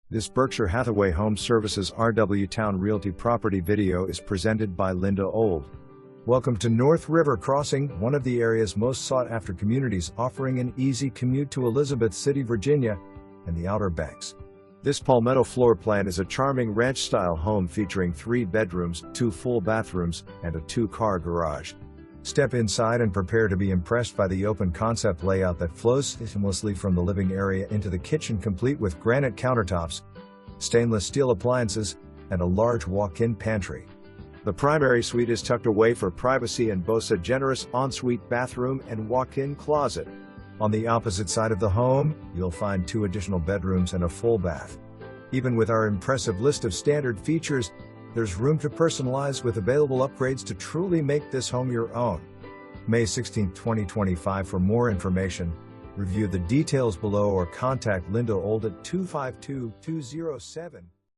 This Berkshire Hathaway Home Services RW Towne Realty property video is presented by Linda Old. Welcome to North River Crossing, one of the area's most sought-after communities, offering an easy commute to Elizabeth City, Virginia, and the Outer Banks. This Palmetto floor plan is a charming ranch-style home featuring 3 bedrooms, 2 full bathrooms, and a 2-car garage. Step inside and prepare to be impressed by the open concept layout that flows seamlessly from the living area into the kitchen, complete with granite countertops, stainless steel appliances, and a large walk-in pantry. The primary suite is tucked away for privacy and boasts a generous ensuite bathroom and walk-in closet. On the opposite side of the home, you'll find 2 additional bedrooms and a full bath. Even with our impressive list of standard features, there's room to personalize with available upgrades to truly make this home your own. May 16, 2025. For more information, review the details below or contact Linda Old at 252-207.